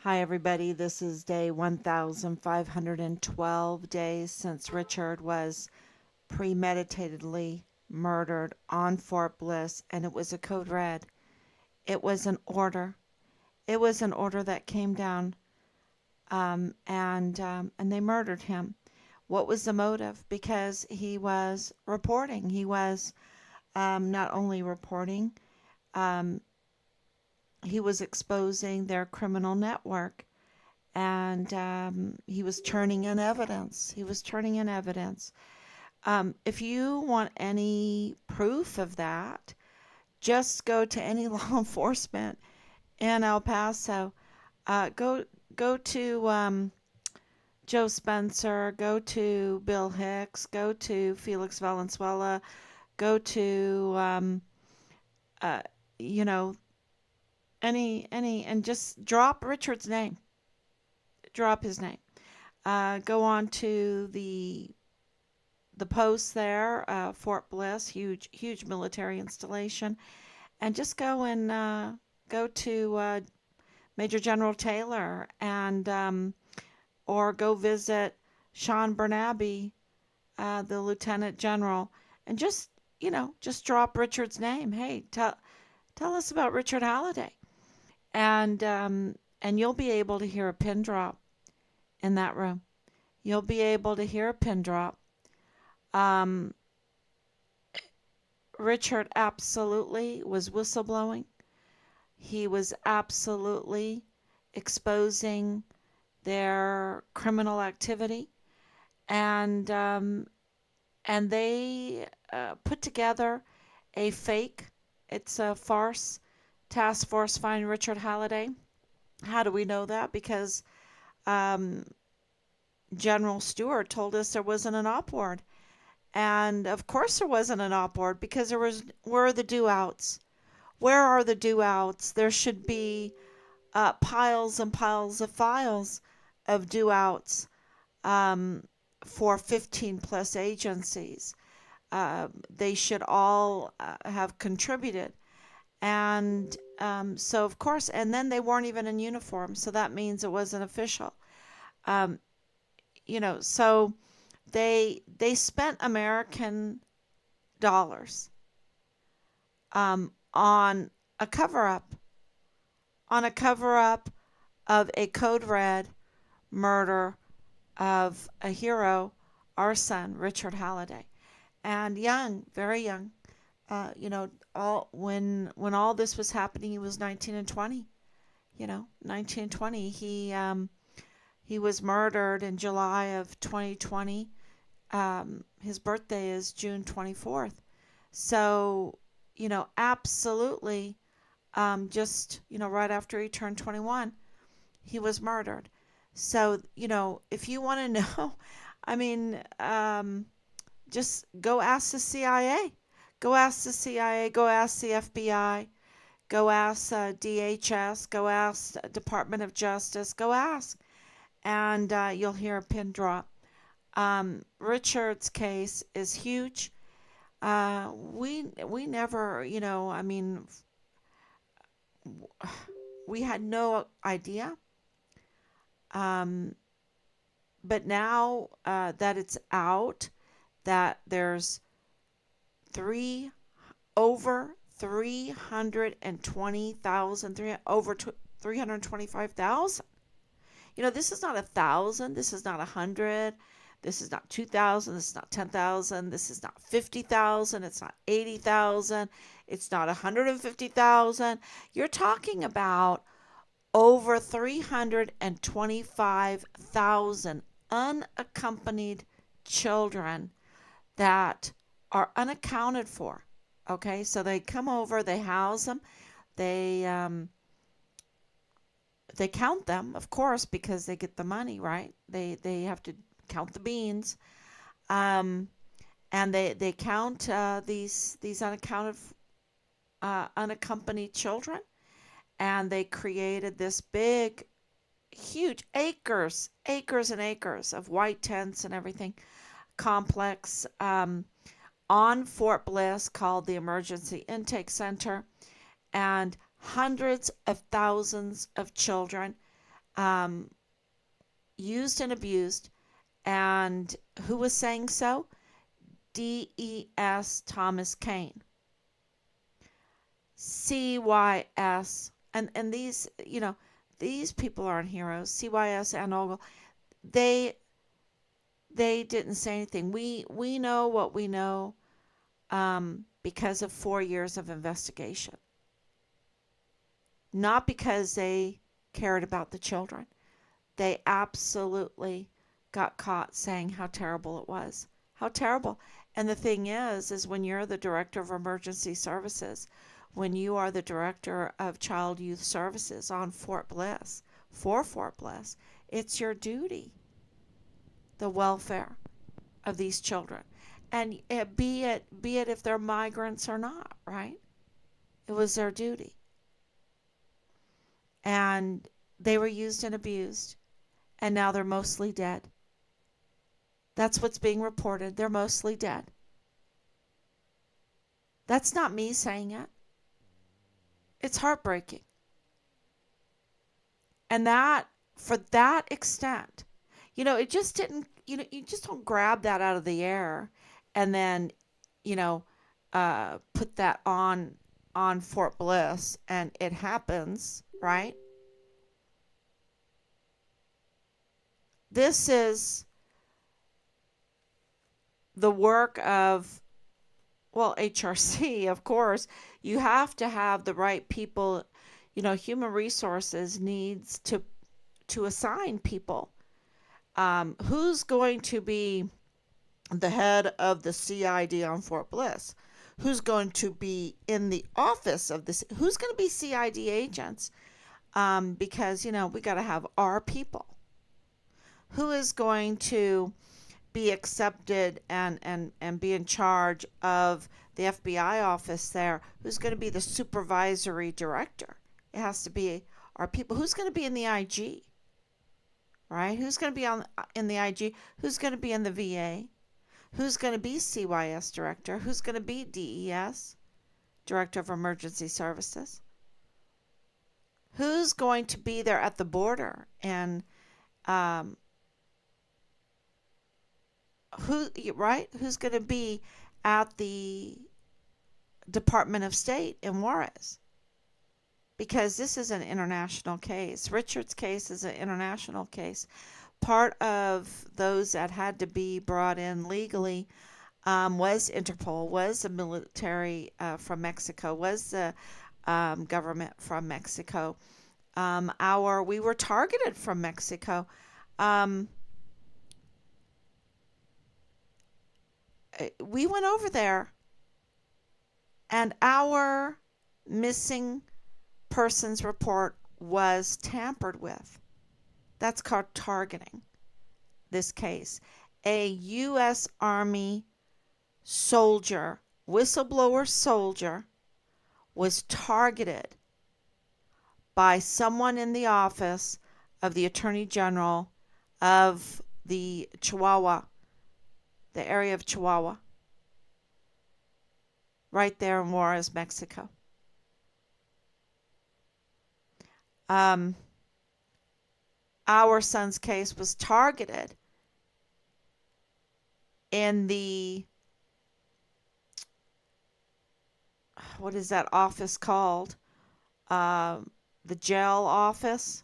Hi, everybody. This is day 1512 days since Richard was premeditatedly murdered on Fort Bliss, and it was a code red. It was an order. It was an order that came down, and they murdered him. What was the motive? Because he was reporting. He was not only reporting, um, he was exposing their criminal network. And he was turning in evidence. He was turning in evidence. If you want any proof of that, just go to any law enforcement in El Paso. Go to Joe Spencer. Go to Bill Hicks. Go to Felix Valenzuela. Go to uh, you know and just drop Richard's name. Drop his name. Go on to the post there, Fort Bliss, huge military installation, and just go to Major General Taylor and or go visit Sean Bernabe, the Lieutenant General, and just drop Richard's name. Hey, tell us about Richard Halliday, and and you'll be able to hear a pin drop in that room. You'll be able to hear a pin drop. Um, Richard absolutely was whistleblowing. He was absolutely exposing their criminal activity, and they put together a fake. It's a farce. Task Force Find Richard Halliday. How do we know that? Because um, General Stewart told us there wasn't an op board. And of course there wasn't an op board because where are the due outs? Where are the due outs? There should be piles and piles of files of due outs um, for 15 plus agencies. They should all have contributed. And so, of course, and then they weren't even in uniform. So that means it wasn't official. Um, so they spent American dollars on a cover up, of a code red murder of a hero, our son Richard Halliday, and young, very young. All when all this was happening, he was 19 and 20. 19 and 20. He was murdered in July of 2020. His birthday is June 24th. So, absolutely, right after he turned 21, he was murdered. So, if you want to know, I mean, just go ask the CIA. Go ask the CIA. Go ask the FBI. Go ask DHS. Go ask Department of Justice. Go ask. And you'll hear a pin drop. Richard's case is huge. We never, we had no idea. Um, but now that it's out, that there's three over 320,000, over 325,000. This is not 1,000. This is not 100. This is not 2,000. This is not 10,000. This is not 50,000. It's not 80,000. It's not 150,000. You're talking about over 325,000 unaccompanied children that are unaccounted for. Okay, so they come over, they house them, they they count them, of course, because they get the money, right? They have to count the beans, um, and they count these unaccompanied children, and they created this big, huge acres and acres of white tents and everything complex on Fort Bliss called the Emergency Intake Center, and hundreds of thousands of children um, used and abused. And who was saying so? D.E.S. Thomas Kane. C.Y.S. And these, these people aren't heroes. C.Y.S. and Ogle, they they didn't say anything. We know what we know, because of 4 years of investigation, not because they cared about the children. They absolutely got caught saying how terrible it was. How terrible. And the thing is when you're the director of emergency services, when you are the director of child youth services on Fort Bliss, for Fort Bliss, it's your duty, the welfare of these children. And be it if they're migrants or not, right? It was their duty. And they were used and abused, and now they're mostly dead. That's what's being reported. They're mostly dead. That's not me saying it. It's heartbreaking. And that, for that extent, it just didn't, you just don't grab that out of the air and then, you know, put that on Fort Bliss and it happens, right? This is the work of, well, HRC, of course. You have to have the right people. Human resources needs to assign people. Who's going to be the head of the CID on Fort Bliss? Who's going to be in the office of this? Who's going to be CID agents? Because we got to have our people. Who is going to be accepted and be in charge of the FBI office there? Who's going to be the supervisory director? It has to be our people. Who's going to be in the IG? Right? Who's going to be in the IG? Who's going to be in the VA? Who's going to be CYS director? Who's going to be DES, director of emergency services? Who's going to be there at the border? And who's going to be at the Department of State in Juarez? Because this is an international case. Richard's case is an international case. Part of those that had to be brought in legally was Interpol, was the military from Mexico, was the government from Mexico. We were targeted from Mexico. We went over there, and our missing persons report was tampered with. That's called targeting, this case. A U.S. Army soldier, whistleblower soldier, was targeted by someone in the office of the Attorney General of the area of Chihuahua, right there in Juarez, Mexico. Our son's case was targeted in the, what is that office called? The jail office.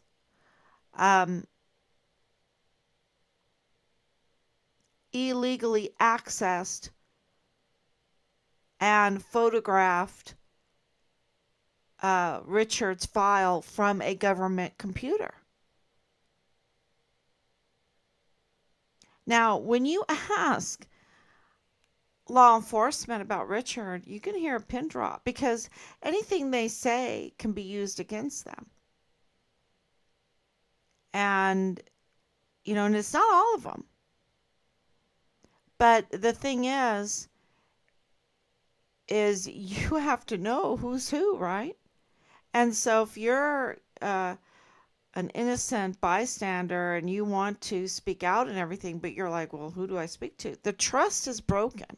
Illegally accessed and photographed Richard's file from a government computer. Now, when you ask law enforcement about Richard, you can hear a pin drop because anything they say can be used against them. And, and it's not all of them. But the thing is you have to know who's who, right? And so if you're an innocent bystander and you want to speak out and everything, but you're like, well, who do I speak to? The trust is broken.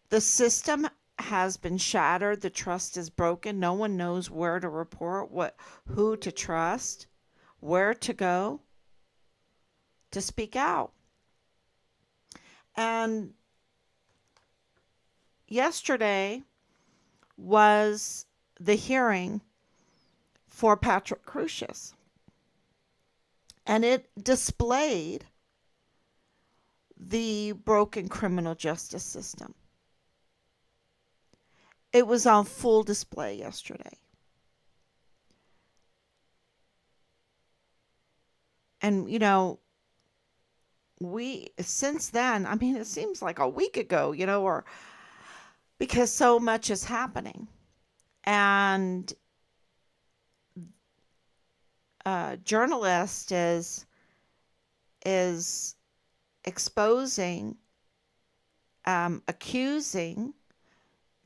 The system has been shattered. The trust is broken. No one knows where to report, who to trust, where to go to speak out. And yesterday was the hearing for Patrick Crusius, and it displayed the broken criminal justice system. It was on full display yesterday. And, since then, I mean, it seems like a week ago, or because so much is happening. And a journalist is exposing, accusing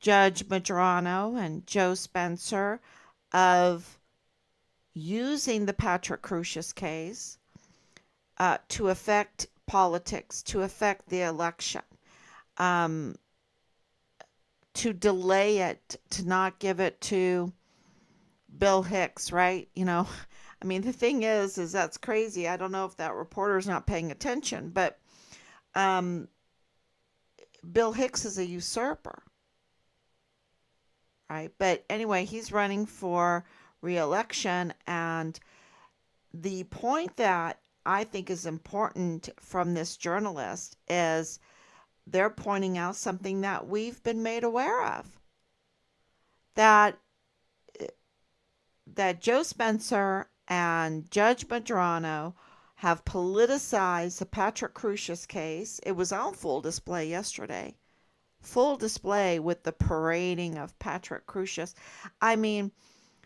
Judge Medrano and Joe Spencer of using the Patrick Crusius case to affect politics, to affect the election, um, to delay it, to not give it to Bill Hicks, right? I mean, the thing is that's crazy. I don't know if that reporter's not paying attention, but um, Bill Hicks is a usurper, right? But anyway, he's running for re-election, and the point that I think is important from this journalist is they're pointing out something that we've been made aware of, that Joe Spencer and Judge Medrano have politicized the Patrick Crusius case. It was on full display yesterday. Full display with the parading of Patrick Crusius. I mean,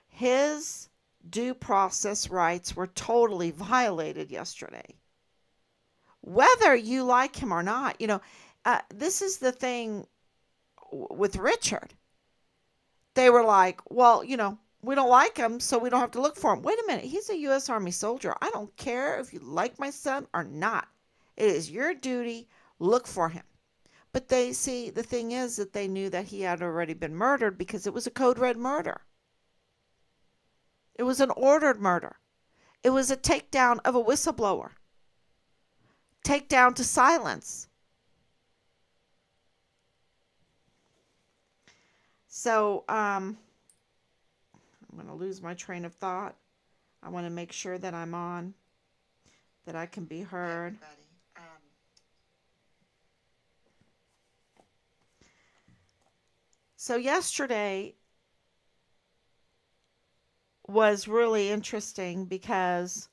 his due process rights were totally violated yesterday. Whether you like him or not, this is the thing with Richard. They were like, well, we don't like him, so we don't have to look for him. Wait a minute. He's a U.S. Army soldier. I don't care if you like my son or not. It is your duty. Look for him. But the thing is that they knew that he had already been murdered because it was a code red murder. It was an ordered murder. It was a takedown of a whistleblower. Takedown to silence. So, I'm going to lose my train of thought. I want to make sure that I'm on, that I can be heard. So yesterday was really interesting because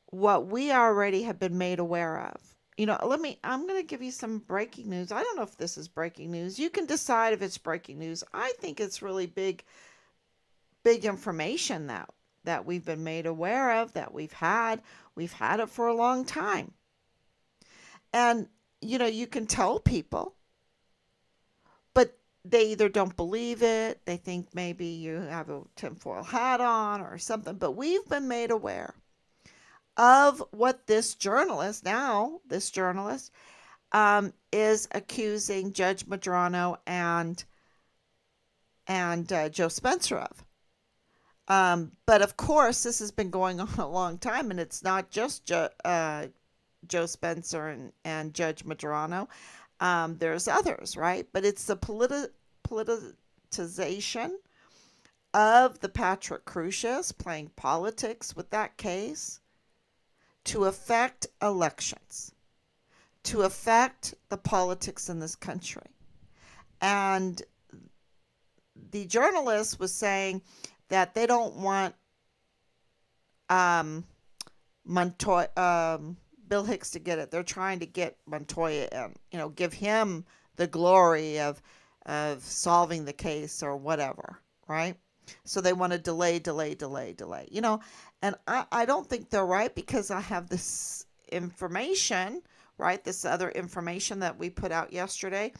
what we already have been made aware of. I'm going to give you some breaking news. I don't know if this is breaking news. You can decide if it's breaking news. I think it's really big information that we've been made aware of, that we've had. We've had it for a long time. And, you can tell people, but they either don't believe it, they think maybe you have a tinfoil hat on or something, but we've been made aware of what this journalist is accusing Judge Medrano and Joe Spencer of. But of course, this has been going on a long time, and it's not just Joe Spencer and Judge Medrano. There's others, right? But it's the politicization of the Patrick Crusius, playing politics with that case to affect elections, to affect the politics in this country. And the journalist was saying that they don't want Bill Hicks to get it. They're trying to get Montoya in, give him the glory of solving the case or whatever, right? So they want to delay. And I don't think they're right, because I have this information, right? This other information that we put out yesterday.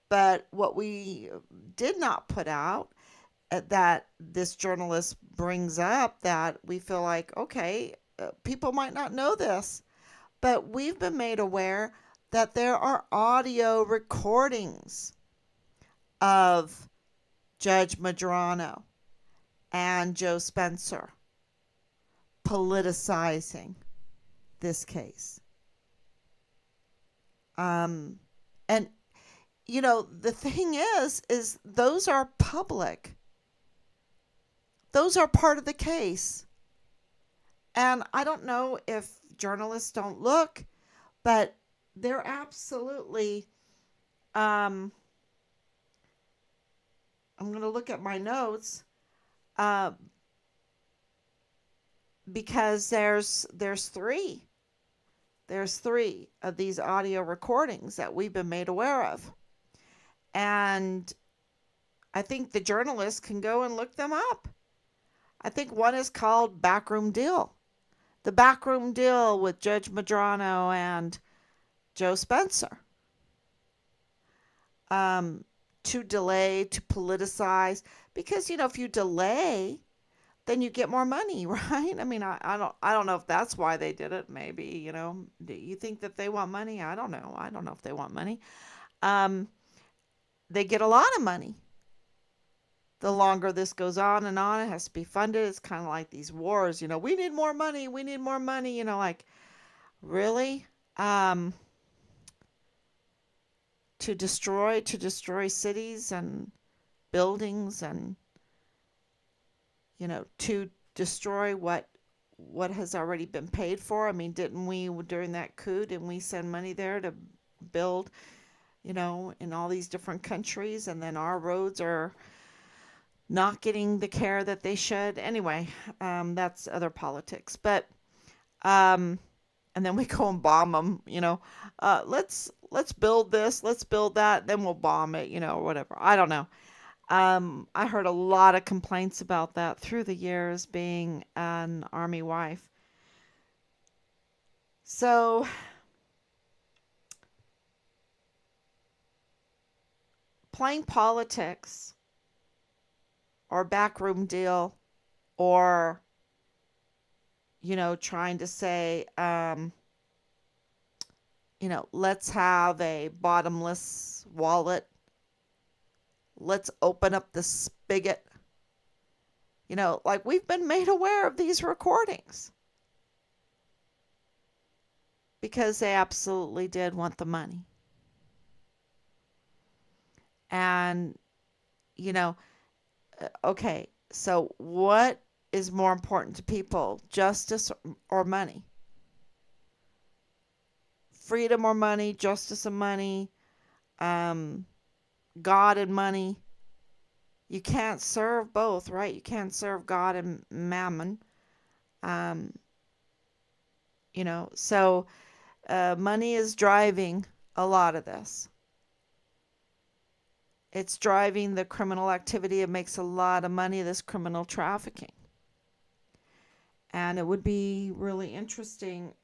But what we did not put out, that this journalist brings up, that we feel like, okay, people might not know this, but we've been made aware that there are audio recordings of Judge Medrano and Joe Spencer politicizing this case. And the thing is those are public. Those are part of the case. And I don't know if journalists don't look, but they're absolutely, um, I'm going to look at my notes, uh, because there's three of these audio recordings that we've been made aware of. And I think the journalists can go and look them up. I think one is called Backroom Deal. The Backroom Deal with Judge Madrano and Joe Spencer. Um, to delay, to politicize, because if you delay, then you get more money, right? I mean, I don't know if that's why they did it. Maybe do you think that they want money? I don't know. I don't know if they want money. Um, they get a lot of money. The longer this goes on and on, it has to be funded. It's kind of like these wars. We need more money. We need more money. Like really. Um, to destroy cities and buildings, and to destroy what has already been paid for. I mean, didn't we, during that coup, didn't we send money there to build, in all these different countries, and then our roads are not getting the care that they should? Anyway, that's other politics. But um, and then we go and bomb them. Let's build this, let's build that, then we'll bomb it. Or whatever. I don't know. I heard a lot of complaints about that through the years, being an Army wife. So, playing politics or backroom deal, or, trying to say, let's have a bottomless wallet. Let's open up the spigot. Like we've been made aware of these recordings because they absolutely did want the money. And, you know, okay, so what is more important to people, justice or money? Freedom or money, justice and money, um, God and money. You can't serve both, right? You can't serve God and mammon. Um, so money is driving a lot of this. It's driving the criminal activity. It makes a lot of money, this criminal trafficking. And it would be really interesting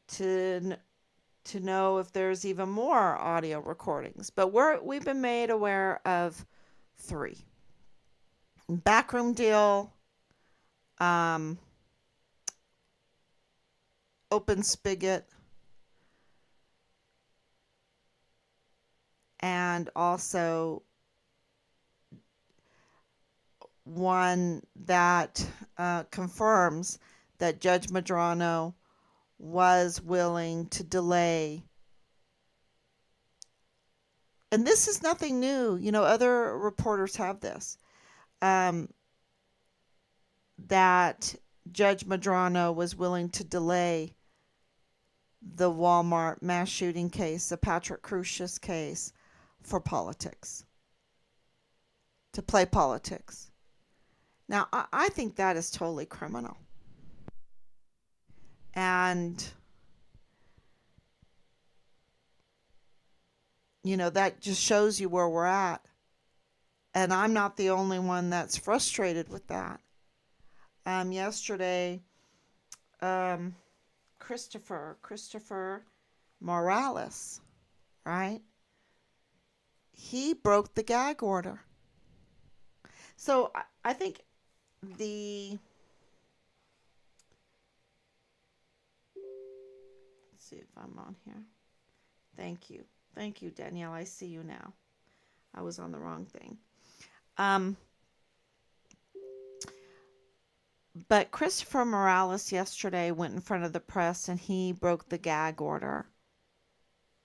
to to know if there's even more audio recordings. But we've been made aware of three: Backroom Deal, um, Open Spigot, and also one that confirms that Judge Madrano was willing to delay. And this is nothing new. Other reporters have this. Um, that Judge Madrano was willing to delay the Walmart mass shooting case, the Patrick Crusius case, for politics, to play politics. Now, I think that is totally criminal. And, that just shows you where we're at. And I'm not the only one that's frustrated with that. Yesterday, um, Christopher Morales, right? He broke the gag order. So I think the let's see if I'm on here. Thank you, Danielle. I see you now. I was on the wrong thing. Um, but Christopher Morales yesterday went in front of the press and he broke the gag order.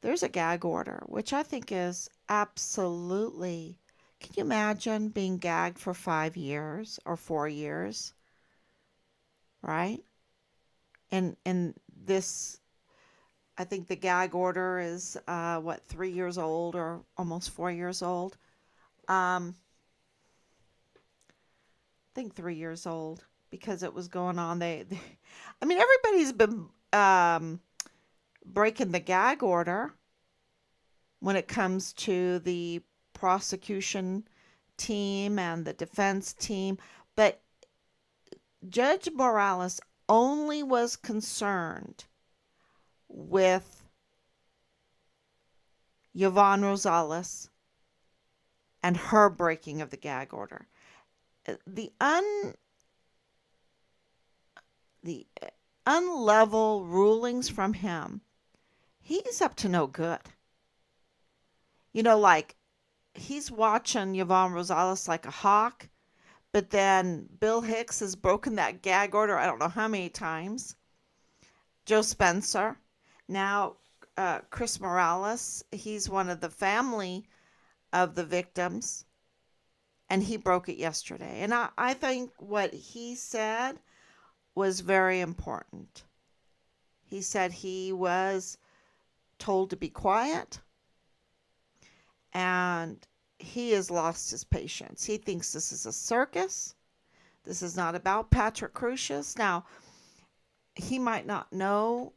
There's a gag order, which I think is absolutely. Can you imagine being gagged for 5 years or 4 years, right? And this, I think the gag order is 3 years old or almost 4 years old. I think 3 years old because it was going on. I mean, everybody's been breaking the gag order when it comes to the prosecution team and the defense team, but Judge Morales only was concerned with Yvonne Rosales and her breaking of the gag order. The the unlevel rulings from him, he's up to no good. Like he's watching Yvonne Rosales like a hawk, but then Bill Hicks has broken that gag order I don't know how many times. Joe Spencer. Now, Chris Morales, he's one of the family of the victims, and he broke it yesterday. And I think what he said was very important. He said he was told to be quiet, and he has lost his patience. He thinks this is a circus. This is not about Patrick Crusius. Now, he might not know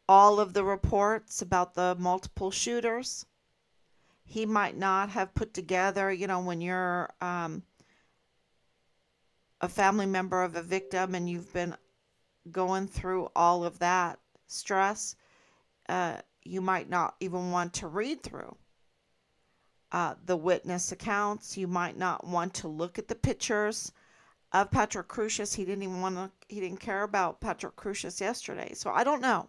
all of the reports about the multiple shooters. He might not have put together, when you're a family member of a victim and you've been going through all of that stress, you might not even want to read through the witness accounts. You might not want to look at the pictures of Patrick Crusius. He didn't care about Patrick Crusius yesterday. So I don't know.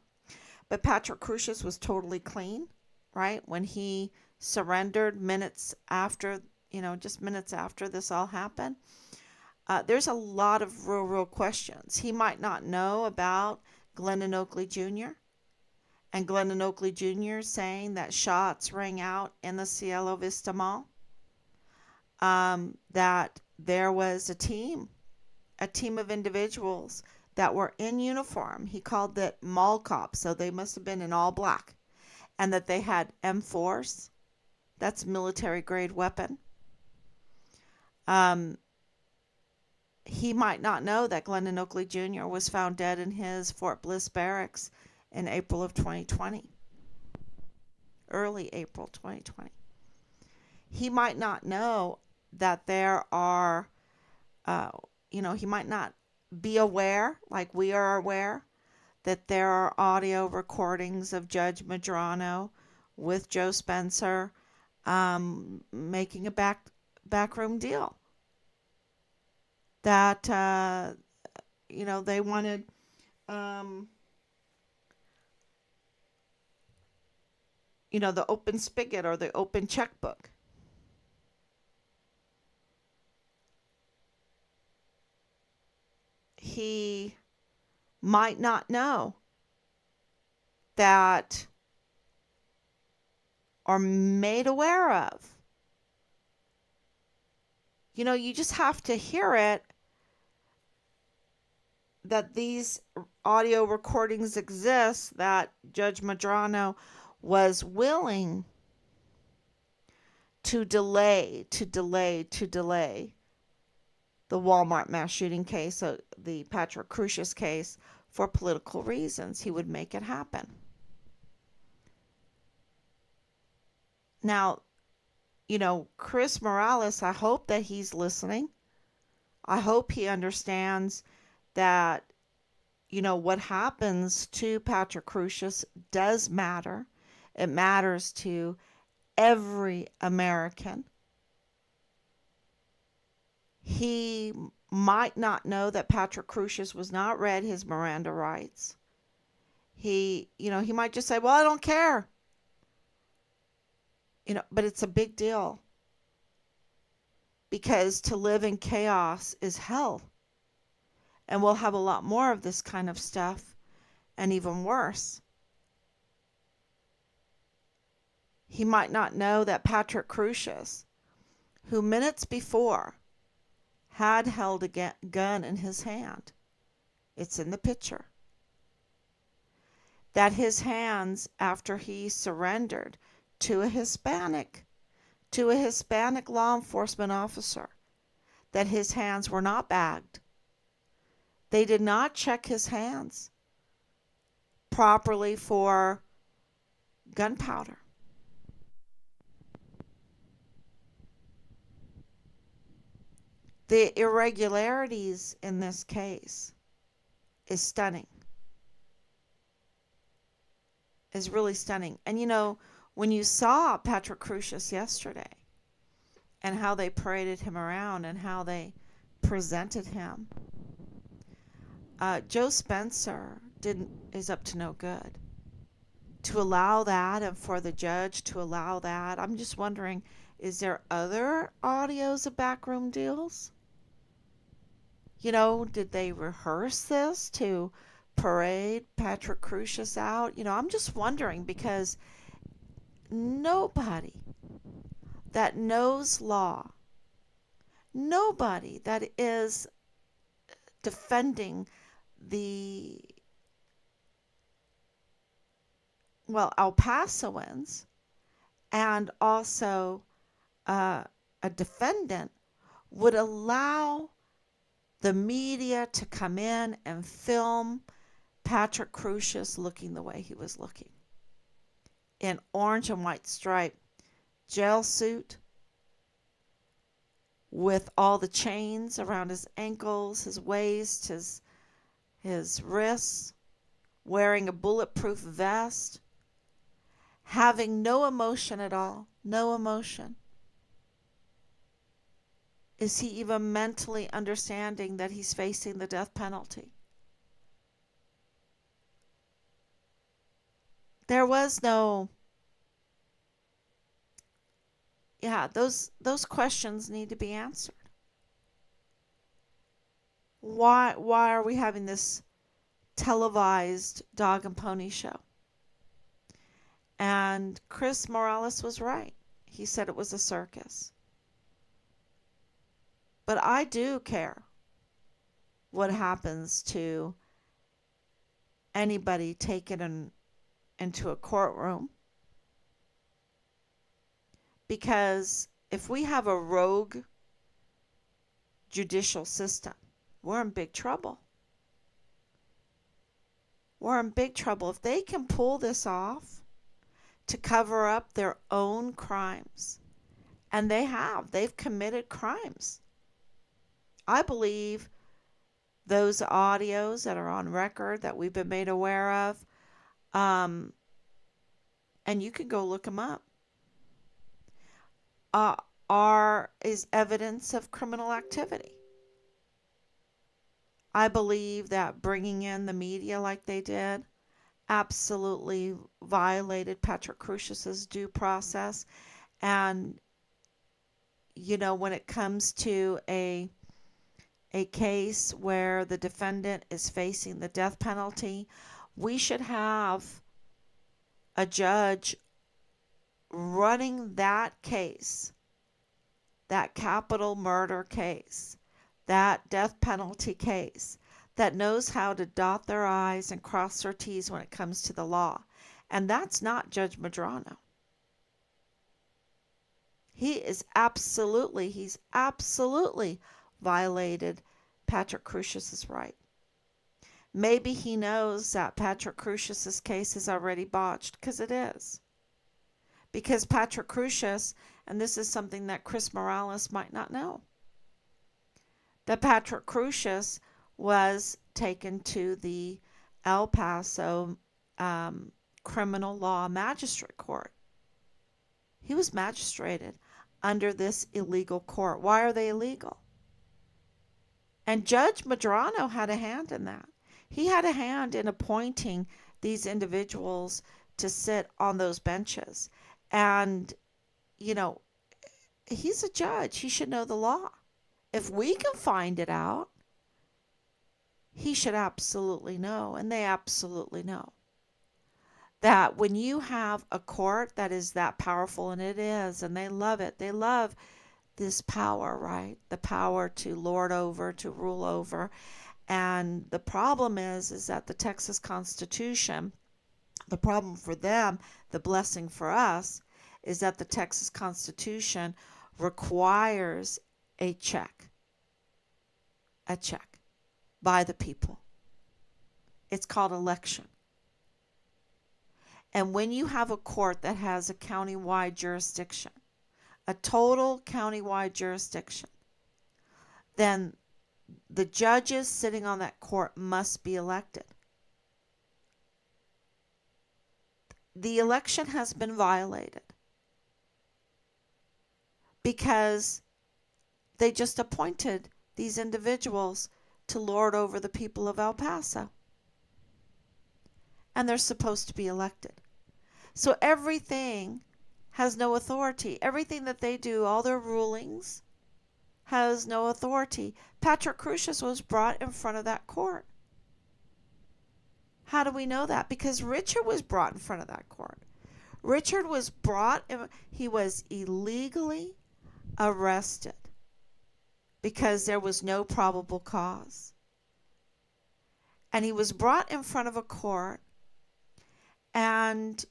But Patrick Crusius was totally clean, right? When he surrendered minutes after, just minutes after this all happened. There's a lot of real questions. He might not know about Glendon Oakley Jr. and Glendon Oakley Jr. saying that shots rang out in the Cielo Vista Mall. That there was a team of individuals that were in uniform. He called it mall cops, so they must have been in all black. And that they had M4s. That's military grade weapon. He might not know that Glendon Oakley Jr. was found dead in his Fort Bliss barracks in April of 2020. Early April 2020. He might not know that there are, he might not be aware, like we are aware, that there are audio recordings of Judge Medrano with Joe Spencer making a backroom deal. That, they wanted the open spigot or the open checkbook. He might not know that or made aware of. You just have to hear it that these audio recordings exist, that Judge Medrano was willing to delay the Walmart mass shooting case, the Patrick Crusius case, for political reasons. He would make it happen. Now, Chris Morales, I hope that he's listening. I hope he understands that, what happens to Patrick Crusius does matter. It matters to every American. He might not know that Patrick Crusius was not read his Miranda rights. He might just say, well, I don't care. but it's a big deal because to live in chaos is hell. And we'll have a lot more of this kind of stuff and even worse. He might not know that Patrick Crusius, who minutes before had held a gun in his hand, it's in the picture, that his hands, after he surrendered to a Hispanic law enforcement officer, that his hands were not bagged. They did not check his hands properly for gunpowder. The irregularities in this case is stunning. Is really stunning. And when you saw Patrick Crusius yesterday and how they paraded him around and how they presented him, Joe Spencer is up to no good. To allow that and for the judge to allow that, I'm just wondering, is there other audios of backroom deals? Did they rehearse this to parade Patrick Crusius out? I'm just wondering because nobody that knows law, nobody that is defending the, El Pasoans and also a defendant would allow the media to come in and film Patrick Crusius looking the way he was looking. In orange and white striped jail suit with all the chains around his ankles, his waist, his wrists, wearing a bulletproof vest, having no emotion at all, no emotion. Is he even mentally understanding that he's facing the death penalty? There was no, those questions need to be answered. Why are we having this televised dog and pony show? And Chris Morales was right. He said it was a circus. But I do care what happens to anybody taken into a courtroom. Because if we have a rogue judicial system, we're in big trouble. We're in big trouble. If they can pull this off to cover up their own crimes, and they've committed crimes. I believe those audios that are on record that we've been made aware of, and you can go look them up, is evidence of criminal activity. I believe that bringing in the media like they did absolutely violated Patrick Crusius's due process. And, when it comes to a case where the defendant is facing the death penalty, we should have a judge running that case, that capital murder case, that death penalty case, that knows how to dot their I's and cross their T's when it comes to the law. And that's not Judge Medrano. He's absolutely violated Patrick Crusius's right. Maybe he knows that Patrick Crusius's case is already botched, because it is. Because Patrick Crusius, and this is something that Chris Morales might not know, that Patrick Crusius was taken to the El Paso criminal law magistrate court. He was magistrated under this illegal court. Why are they illegal? And Judge Medrano had a hand in that. He had a hand in appointing these individuals to sit on those benches. And you know, he's a judge. He should know the law. If we can find it out, he should absolutely know. And they absolutely know that when you have a court that is that powerful, and it is, and they love it, they love this power, right? The power to lord over, to rule over. And the problem is that the Texas Constitution, the problem for them, the blessing for us, is that the Texas Constitution requires a check by the people. It's called election. And when you have a court that has a county-wide jurisdiction, a total county-wide jurisdiction, then the judges sitting on that court must be elected. The election has been violated because they just appointed these individuals to lord over the people of El Paso. And they're supposed to be elected. So everything has no authority. Everything that they do, all their rulings, has no authority. Patrick Crusius was brought in front of that court. How do we know that? Because Richard was brought in front of that court. Richard was he was illegally arrested because there was no probable cause. And he was brought in front of a court, and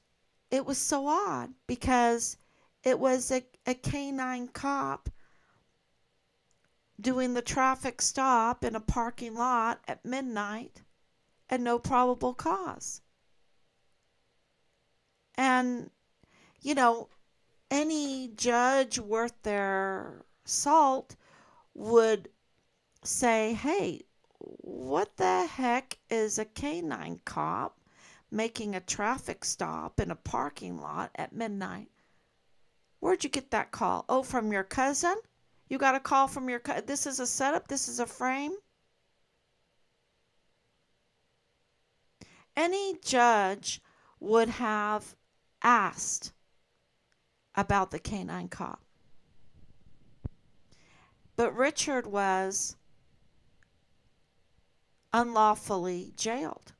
it was so odd because it was a canine cop doing the traffic stop in a parking lot at midnight and no probable cause. And, any judge worth their salt would say, hey, what the heck is a canine cop making a traffic stop in a parking lot at midnight? Where'd you get that call? Oh, from your cousin? You got a call from your cousin? This is a setup? This is a frame? Any judge would have asked about the canine cop. But Richard was unlawfully jailed.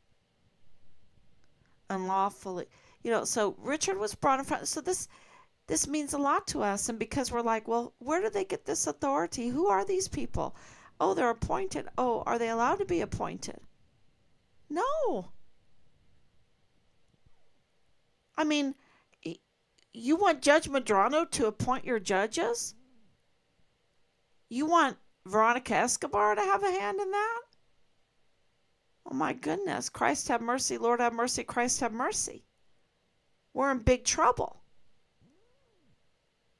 So Richard was brought in front. So this means a lot to us. And because we're like, well, where do they get this authority? Who are these people? Oh, they're appointed. Oh, are they allowed to be appointed? No. I mean, you want Judge Medrano to appoint your judges? You want Veronica Escobar to have a hand in that? Oh my goodness. Christ have mercy. Lord have mercy. Christ have mercy. We're in big trouble.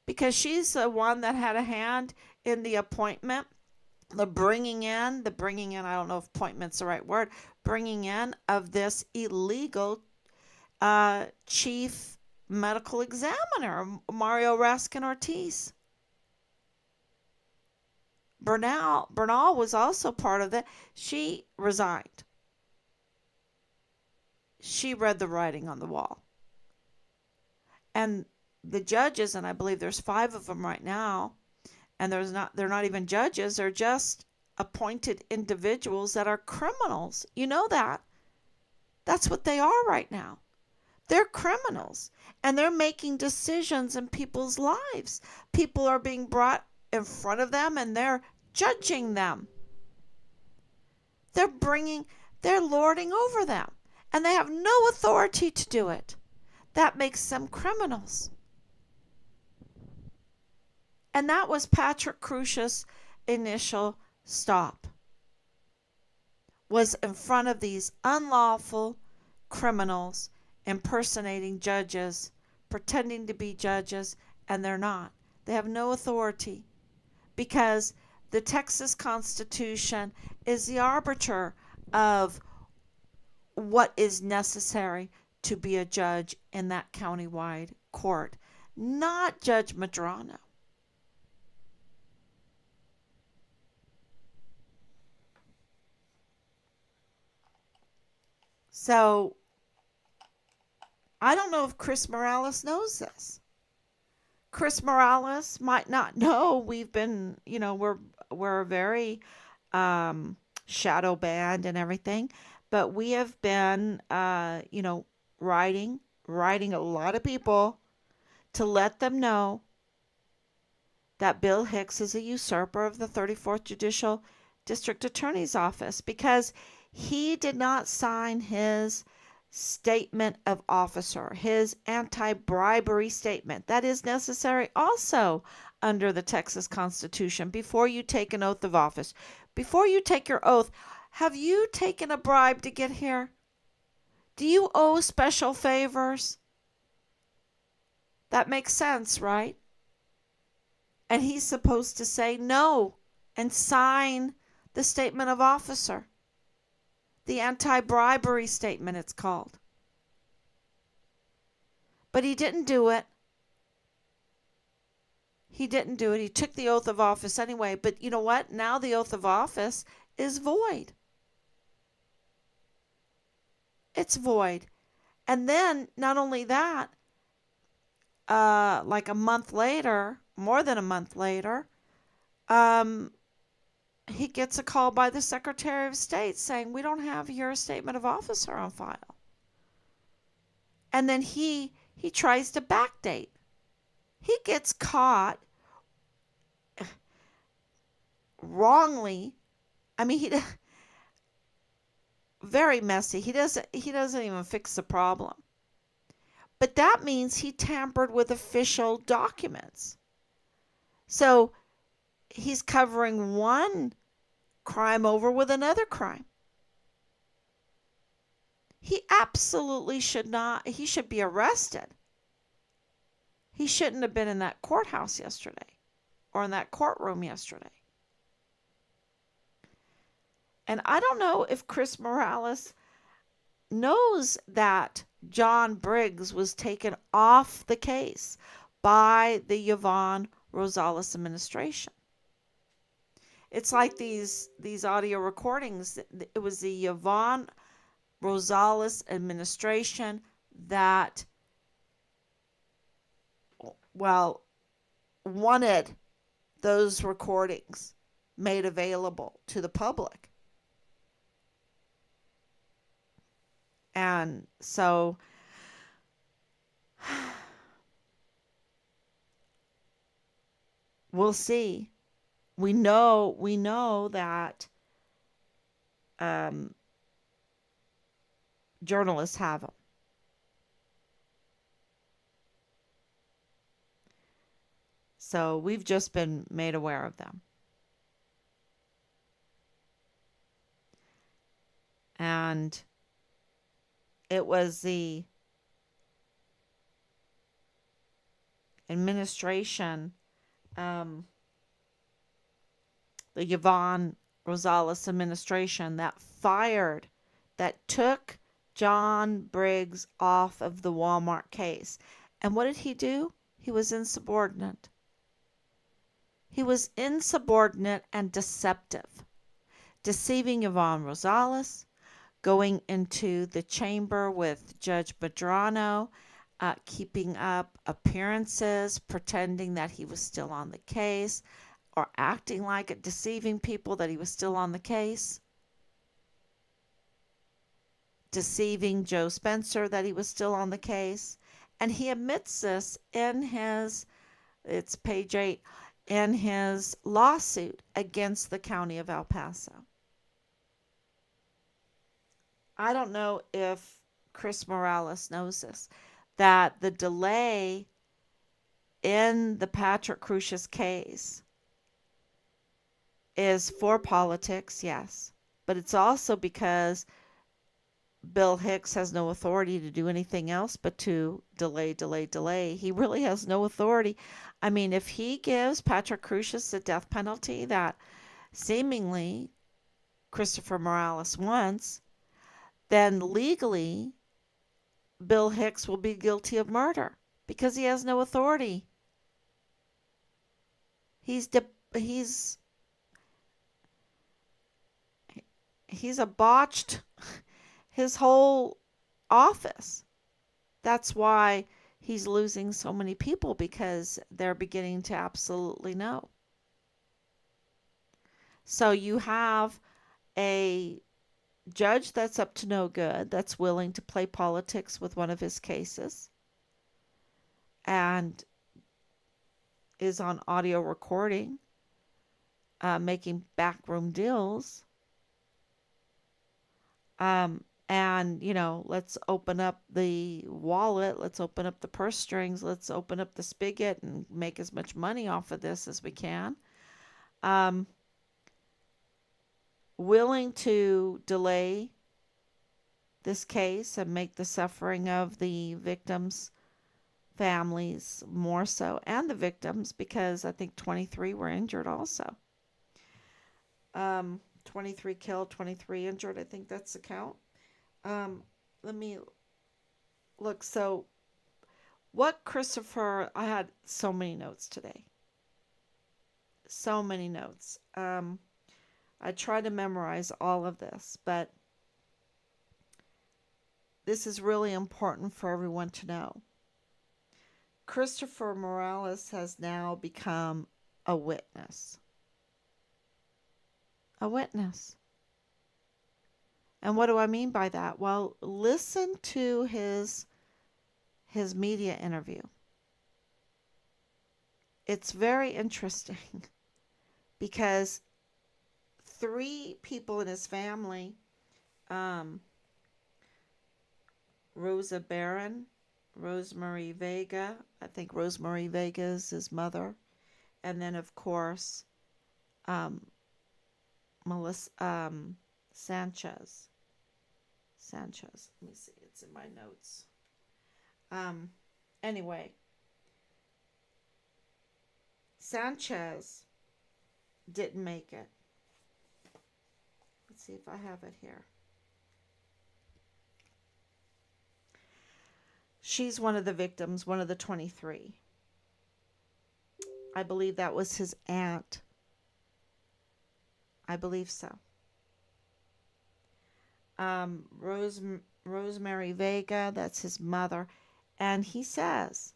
Because she's the one that had a hand in the appointment, the bringing in, I don't know if appointment's the right word, bringing in of this illegal chief medical examiner, Mario Raskin Ortiz. Bernal was also part of that. She resigned. She read the writing on the wall. And the judges, and I believe there's 5 of them right now, and they're not even judges, they're just appointed individuals that are criminals. You know that. That's what they are right now. They're criminals, and they're making decisions in people's lives. People are being brought in front of them, and they're judging them. They're lording over them, and they have no authority to do it. That makes them criminals. And that was Patrick Crusius' initial stop. Was in front of these unlawful criminals impersonating judges, pretending to be judges, and they're not. They have no authority because the Texas Constitution is the arbiter of what is necessary to be a judge in that countywide court, not Judge Medrano. So I don't know if Chris Morales knows this, Chris Morales might not know we've been, we're very um, shadow banned and everything, but we have been, writing, writing a lot of people to let them know that Bill Hicks is a usurper of the 34th Judicial District Attorney's Office because he did not sign his statement of officer, his anti bribery statement. That is necessary also under the Texas Constitution before you take an oath of office. Before you take your oath, have you taken a bribe to get here? Do you owe special favors? That makes sense, right? And he's supposed to say no and sign the statement of officer. The anti bribery statement, it's called. But he didn't do it. He didn't do it. He took the oath of office anyway. But you know what? Now the oath of office is void. It's void. And then, not only that, like a month later, more than a month later, um, he gets a call by the Secretary of State saying, we don't have your statement of officer on file. And then he tries to backdate. He gets caught wrongly. I mean, he very messy. He doesn't even fix the problem. But that means he tampered with official documents. So he's covering one crime over with another crime. He absolutely should not, he should be arrested. He shouldn't have been in that courthouse yesterday or in that courtroom yesterday. And I don't know if Chris Morales knows that John Briggs was taken off the case by the Yvonne Rosales administration. It's like these audio recordings. It was the Yvonne Rosales administration that, well, wanted those recordings made available to the public. And so we'll see. We know that journalists have them. So we've just been made aware of them. And it was the administration, the Yvonne Rosales administration that took John Briggs off of the Walmart case. And what did he do? He was insubordinate. He was insubordinate and deceptive, deceiving Yvonne Rosales, going into the chamber with Judge Medrano, keeping up appearances, pretending that he was still on the case, or acting like it, deceiving people that he was still on the case, deceiving Joe Spencer that he was still on the case. And he admits this it's page 8, in his lawsuit against the county of El Paso. I don't know if Chris Morales knows this, that the delay in the Patrick Crusius case is for politics, yes, but it's also because Bill Hicks has no authority to do anything else but to delay. He really has no authority. I mean, if he gives Patrick Crusius the death penalty that seemingly Christopher Morales wants, then legally Bill Hicks will be guilty of murder because he has no authority. He's a botched his whole office. That's why he's losing so many people because they're beginning to absolutely know. So you have a judge that's up to no good, that's willing to play politics with one of his cases and is on audio recording, making backroom deals. And, let's open up the wallet, let's open up the purse strings, let's open up the spigot and make as much money off of this as we can. Um, Willing to delay this case and make the suffering of the victims' families more so, and the victims, because I think 23 were injured also. 23 killed, 23 injured. I think that's the count. Um, Let me look. So, what Christopher, I had so many notes today. So many notes. I tried to memorize all of this, but this is really important for everyone to know. Christopher Morales has now become a witness. A witness. And what do I mean by that? Well, listen to his media interview. It's very interesting because three people in his family, um, Rosa Barron, Rosemary Vega, I think Rosemary Vega is his mother, and then of course um, Melissa Sanchez. Sanchez. Let me see. It's in my notes. Um, anyway, Sanchez didn't make it. Let's see if I have it here. She's one of the victims, one of the 23. I believe that was his aunt. I believe so. Rose, Rosemary Vega, that's his mother. And he says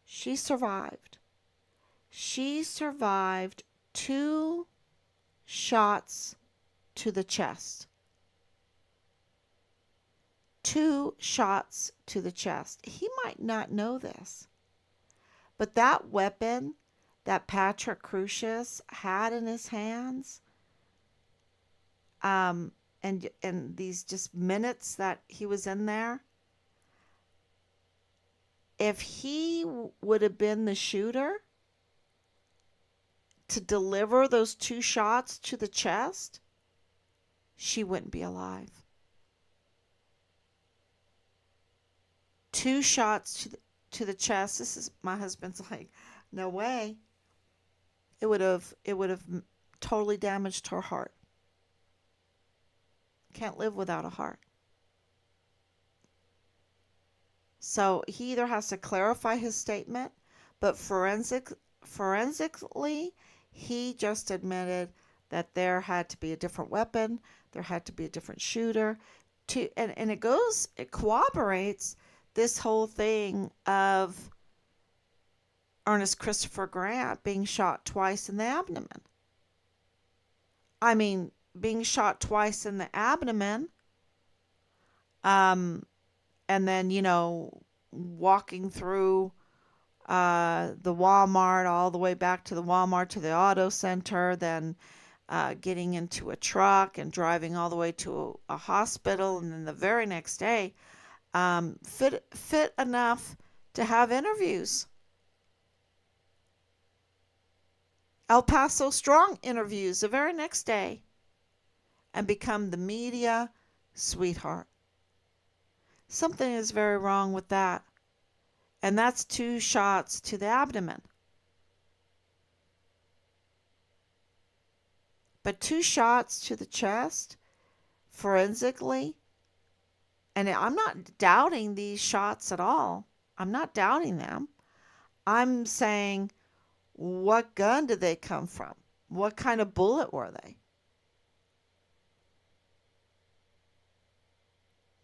she survived. She survived 2 shots to the chest. 2 shots to the chest. He might not know this, but that weapon that Patrick Crusius had in his hands, and these just minutes that he was in there, if he would have been the shooter to deliver those 2 shots to the chest, she wouldn't be alive. 2 shots to the chest. This is my husband's like, no way. It would have totally damaged her heart. Can't live without a heart. So he either has to clarify his statement, but forensically, he just admitted that there had to be a different weapon, there had to be a different shooter, and it corroborates this whole thing of Ernest Christopher Grant being shot twice in the abdomen. I mean, being shot twice in the abdomen, um, and then, walking through the Walmart all the way back to the Walmart to the auto center, then getting into a truck and driving all the way to a hospital, and then the very next day, fit enough to have interviews. El Paso Strong interviews the very next day and become the media sweetheart. Something is very wrong with that. And that's 2 shots to the abdomen. But 2 shots to the chest, forensically, and I'm not doubting these shots at all. I'm not doubting them. I'm saying, what gun did they come from? What kind of bullet were they?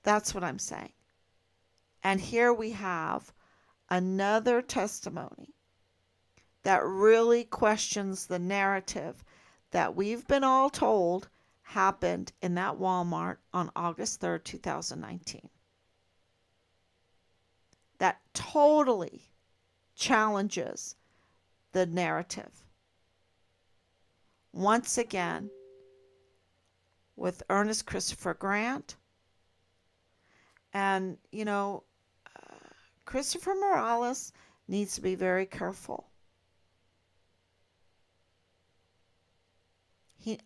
That's what I'm saying. And here we have another testimony that really questions the narrative that we've been all told happened in that Walmart on August 3rd, 2019. That totally challenges the narrative. Once again, with Ernest Christopher Grant. And, Christopher Morales needs to be very careful.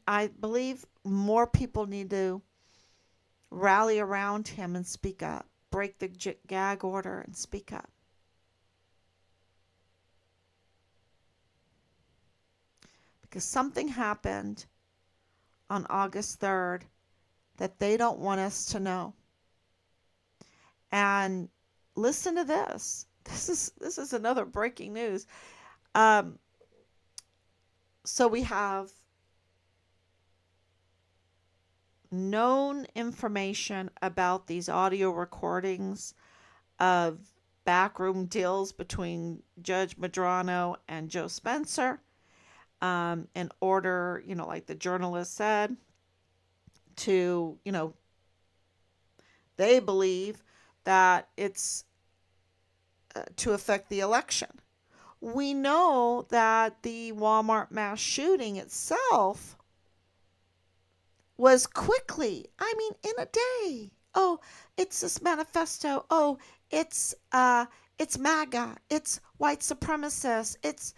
I believe more people need to rally around him and speak up, break the gag order and speak up. Because something happened on August 3rd that they don't want us to know. And listen to this. This is another breaking news. So we have known information about these audio recordings of backroom deals between Judge Medrano and Joe Spencer, in order, like the journalist said, to, they believe that it's to affect the election. We know that the Walmart mass shooting itself was quickly, in a day. Oh, it's this manifesto. Oh, it's MAGA. It's white supremacists. It's,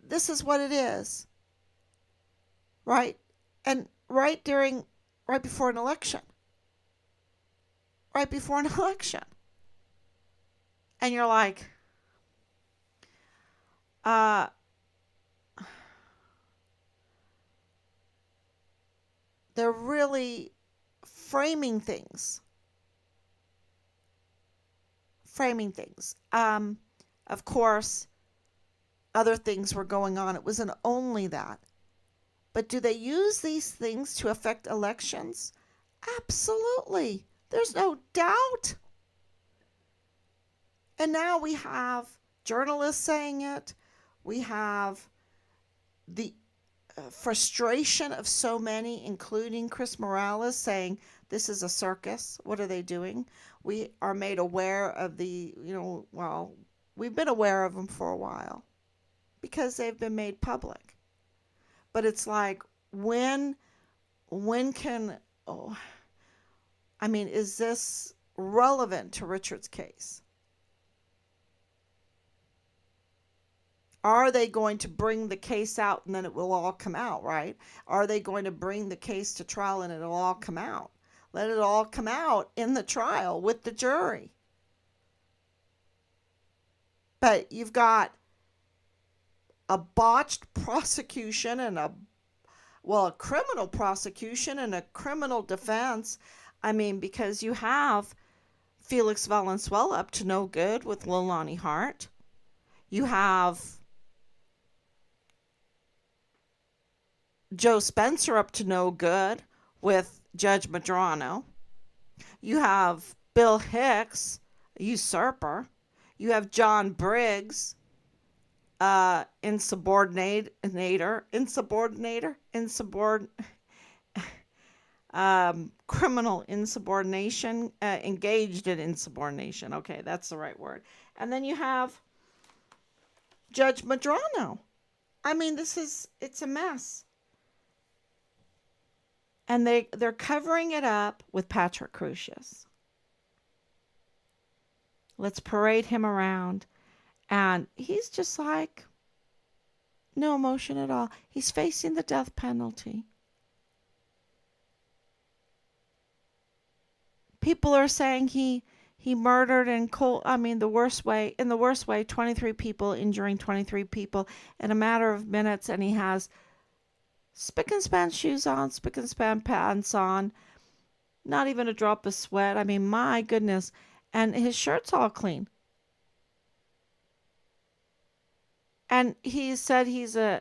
this is what it is. Right? And right before an election. Right before an election. And you're like, they're really framing things. Of course, other things were going on. It wasn't only that. But do they use these things to affect elections? Absolutely. There's no doubt. And now we have journalists saying it. We have the frustration of so many, including Chris Morales, saying this is a circus. What are they doing? We are made aware of we've been aware of them for a while because they've been made public. But it's like, when can, is this relevant to Richard's case? Are they going to bring the case out and then it will all come out, right? Are they going to bring the case to trial and it'll all come out? Let it all come out in the trial with the jury. But you've got a botched prosecution and a criminal prosecution and a criminal defense. Because you have Felix Valenzuela up to no good with Leilani Hart. You have Joe Spencer up to no good with Judge Medrano. You have Bill Hicks, a usurper. You have John Briggs, criminal insubordination, engaged in insubordination. Okay, that's the right word. And then you have Judge Medrano. It's a mess. And they're covering it up with Patrick Crusius. Let's parade him around. And he's just like, no emotion at all. He's facing the death penalty. People are saying he murdered in the worst way, 23 people, injuring 23 people in a matter of minutes, and he has spick and span shoes on, spick and span pants on, not even a drop of sweat. My goodness. And his shirt's all clean. And he said he's a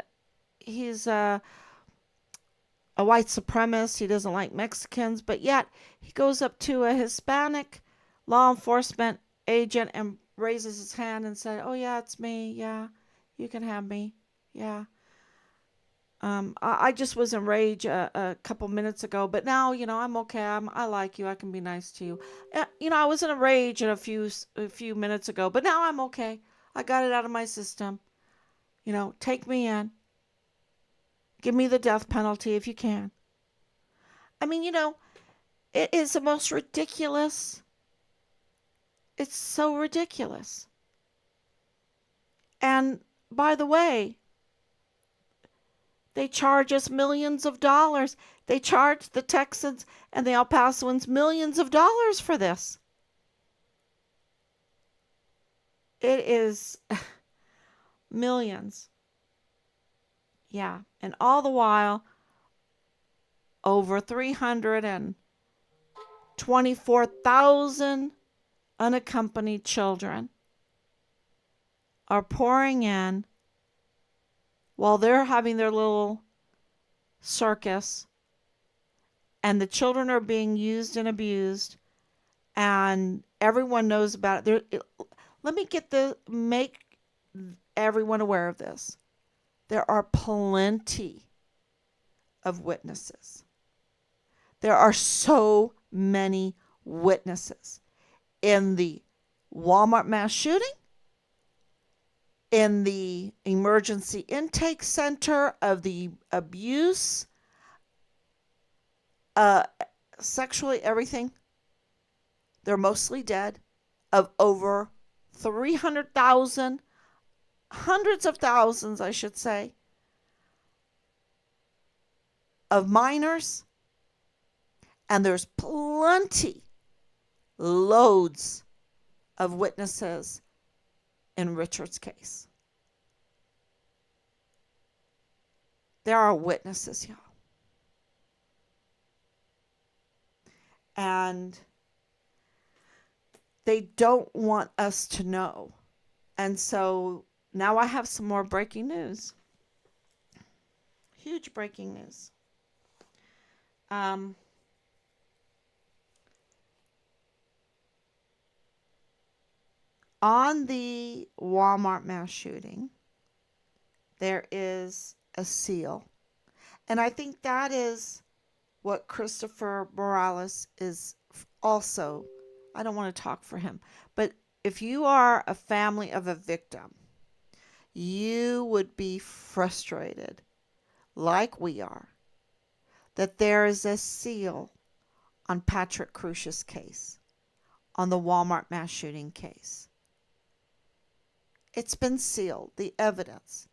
white supremacist. He doesn't like Mexicans, but yet he goes up to a Hispanic law enforcement agent and raises his hand and said, "Oh yeah, it's me. Yeah, you can have me. Yeah." I just was in rage a couple minutes ago, but now I'm okay. I like you. I can be nice to you. I was in a rage a few minutes ago, but now I'm okay. I got it out of my system. Take me in. Give me the death penalty if you can. I mean, it is the most ridiculous. It's so ridiculous. And by the way, they charge us millions of dollars. They charge the Texans and the El Pasoans millions of dollars for this. It is millions. Yeah. And all the while, over 324,000 unaccompanied children are pouring in while they're having their little circus, and the children are being used and abused, and everyone knows about it. Let me make everyone aware of this. There are plenty of witnesses. There are so many witnesses in the Walmart mass shooting, in the emergency intake center of the abuse, uh, sexually everything. They're mostly dead. Of over 300,000, hundreds of thousands, I should say, of minors. And there's plenty, loads of witnesses in Richard's case. There are witnesses, y'all. And they don't want us to know. And so now I have some more breaking news. Huge breaking news. On the Walmart mass shooting, there is a seal. And I think that is what Christopher Morales is also. I don't want to talk for him. But if you are a family of a victim, you would be frustrated, like we are, that there is a seal on Patrick Crush's case, on the Walmart mass shooting case. It's been sealed, the evidence.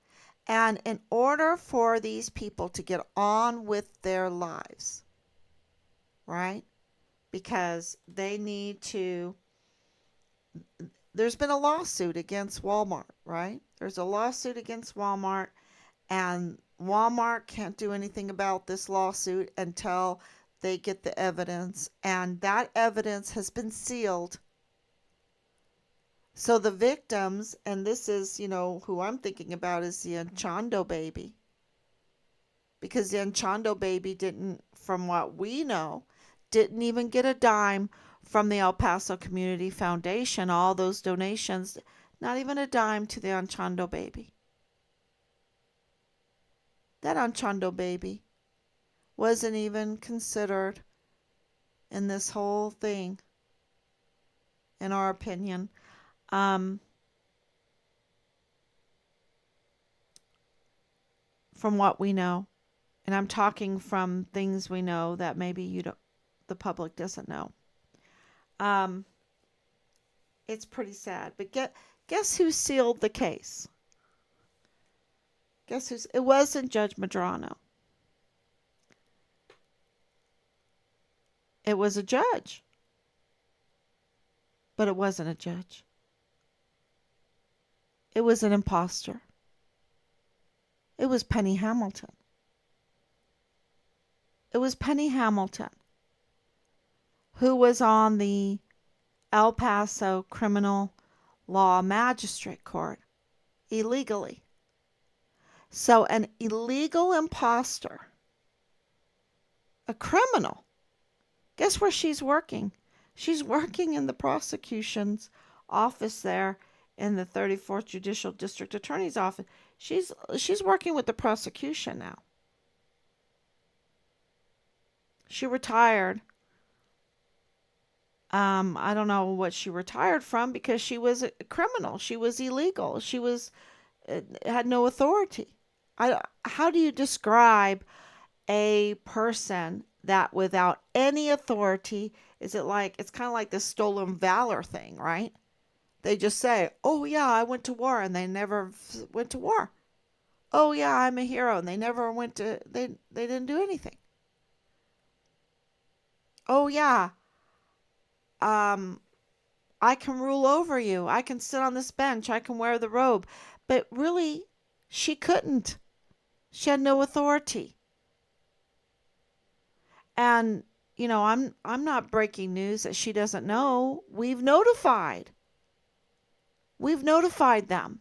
And in order for these people to get on with their lives, right? Because they need to. There's been a lawsuit against Walmart, right? There's a lawsuit against Walmart, and Walmart can't do anything about this lawsuit until they get the evidence, and that evidence has been sealed. So the victims, and this is, who I'm thinking about is the Anchondo baby. Because the Anchondo baby didn't, from what we know, didn't even get a dime from the El Paso Community Foundation. All those donations, not even a dime to the Anchondo baby. That Anchondo baby wasn't even considered in this whole thing, in our opinion. From what we know, and I'm talking from things we know that maybe the public doesn't know. It's pretty sad. But guess who sealed the case? It wasn't Judge Medrano. It was a judge. But it wasn't a judge. It was an imposter. It was Penny Hamilton. It was Penny Hamilton, who was on the El Paso Criminal Law Magistrate Court illegally. So an illegal imposter, a criminal, guess where she's working? She's working in the prosecution's office there in the 34th Judicial District Attorney's Office. She's working with the prosecution now. She retired. I don't know what she retired from because she was a criminal. She was illegal. She was had no authority. How do you describe a person that without any authority, is it like it's kind of like the stolen valor thing, right? They just say, "Oh yeah, I went to war," and they never went to war. "Oh yeah, I'm a hero," and they never went to they didn't do anything. "Oh yeah, um I can rule over you. I can sit on this bench. I can wear the robe." But really, she couldn't. She had no authority. And I'm not breaking news that she doesn't know. We've notified. We've notified them.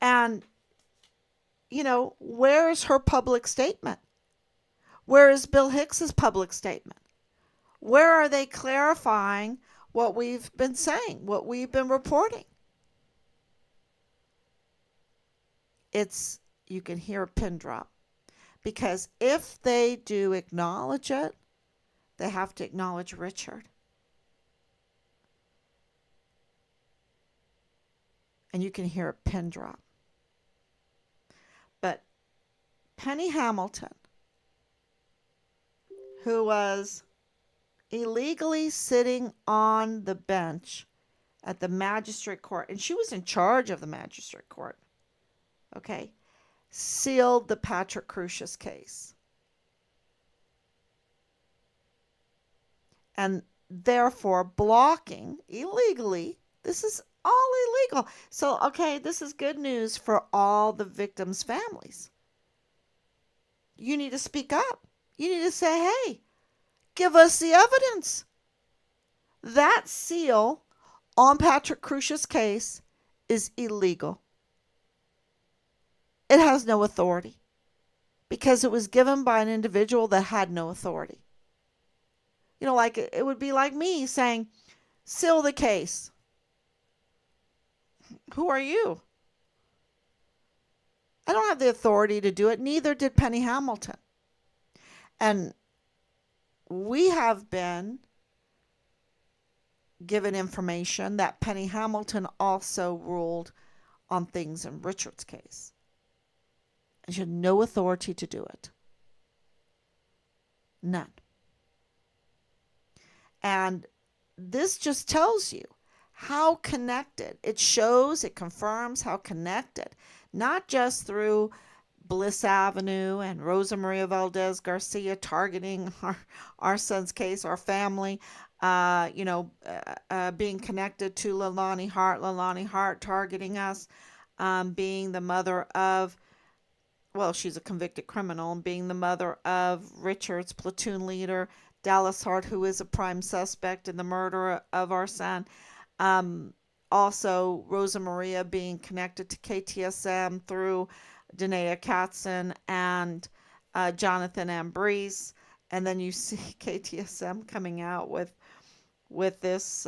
And where is her public statement? Where is Bill Hicks's public statement? Where are they clarifying what we've been saying, what we've been reporting? You can hear a pin drop. Because if they do acknowledge it, they have to acknowledge Richard. And you can hear a pin drop. But Penny Hamilton, who was illegally sitting on the bench at the magistrate court, and she was in charge of the magistrate court, okay, sealed the Patrick Crusius case. And therefore blocking illegally, this is all illegal. So, okay, this is good news for all the victims' families. You need to speak up. You need to say, hey, give us the evidence. That seal on Patrick Crusius' case is illegal. It has no authority because it was given by an individual that had no authority. Like it would be like me saying, seal the case. Who are you? I don't have the authority to do it. Neither did Penny Hamilton. And we have been given information that Penny Hamilton also ruled on things in Richard's case. And she had no authority to do it. None. And this just tells you how connected. It shows, it confirms how connected, not just through Bliss Avenue and Rosa Maria Valdez Garcia targeting our son's case, our family, being connected to Leilani Hart targeting us, being the mother of, well, she's a convicted criminal, and being the mother of Richard's platoon leader, Dallas Hart, who is a prime suspect in the murder of our son. Also, Rosa Maria being connected to KTSM through Danae Katzen and Jonathan Ambrose. And then you see KTSM coming out with this